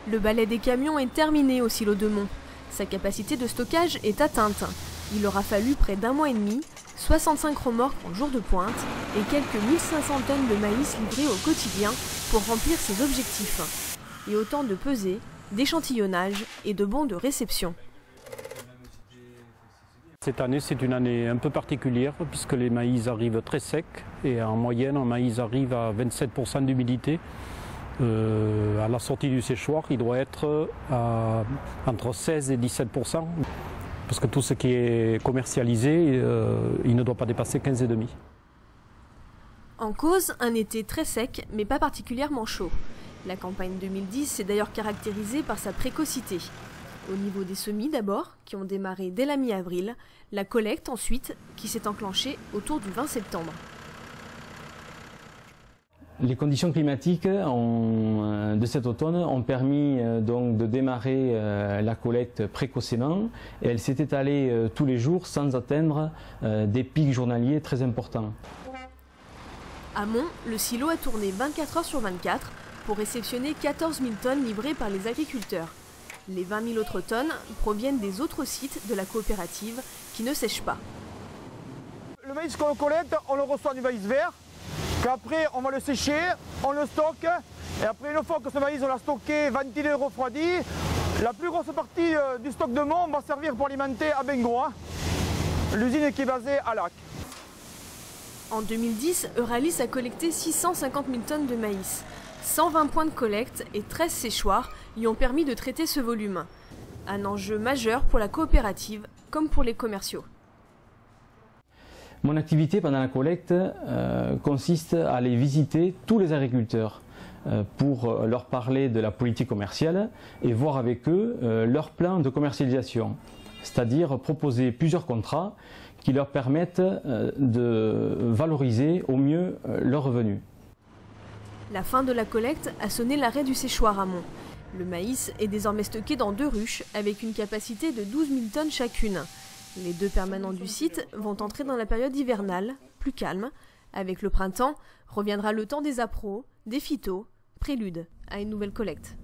Le balai des camions est terminé au silo de Mont. Sa capacité de stockage est atteinte. Il aura fallu près d'un mois et demi, 65 remorques en jour de pointe et quelques 1500 tonnes de maïs livrées au quotidien pour remplir ses objectifs. Et autant de pesées, d'échantillonnage et de bons de réception. Cette année, c'est une année un peu particulière puisque les maïs arrivent très secs et en moyenne, un maïs arrive à 27% d'humidité. À la sortie du séchoir, il doit être entre 16 et 17%. Parce que tout ce qui est commercialisé, il ne doit pas dépasser 15,5. En cause, un été très sec, mais pas particulièrement chaud. La campagne 2010 s'est d'ailleurs caractérisée par sa précocité. Au niveau des semis d'abord, qui ont démarré dès la mi-avril, la collecte ensuite, qui s'est enclenchée autour du 20 septembre. Les conditions climatiques de cet automne ont permis donc de démarrer la collecte précocement et elle s'est étalée tous les jours sans atteindre des pics journaliers très importants. À Mont, le silo a tourné 24 heures sur 24 pour réceptionner 14 000 tonnes livrées par les agriculteurs. Les 20 000 autres tonnes proviennent des autres sites de la coopérative qui ne sèchent pas. Le maïs qu'on collecte, on le reçoit du maïs vert. Après, on va le sécher, on le stocke, et après, une fois que ce maïs, on l'a stocké, ventilé, refroidi, la plus grosse partie du stock de Mont va servir pour alimenter à Bengoa, l'usine qui est basée à Lac. En 2010, Euralis a collecté 650 000 tonnes de maïs. 120 points de collecte et 13 séchoirs y ont permis de traiter ce volume. Un enjeu majeur pour la coopérative comme pour les commerciaux. Mon activité pendant la collecte consiste à aller visiter tous les agriculteurs pour leur parler de la politique commerciale et voir avec eux leur plan de commercialisation, c'est-à-dire proposer plusieurs contrats qui leur permettent de valoriser au mieux leurs revenus. La fin de la collecte a sonné l'arrêt du séchoir à Mont. Le maïs est désormais stocké dans 2 ruches avec une capacité de 12 000 tonnes chacune. Les 2 permanents du site vont entrer dans la période hivernale, plus calme. Avec le printemps, reviendra le temps des appros, des phytos, prélude à une nouvelle collecte.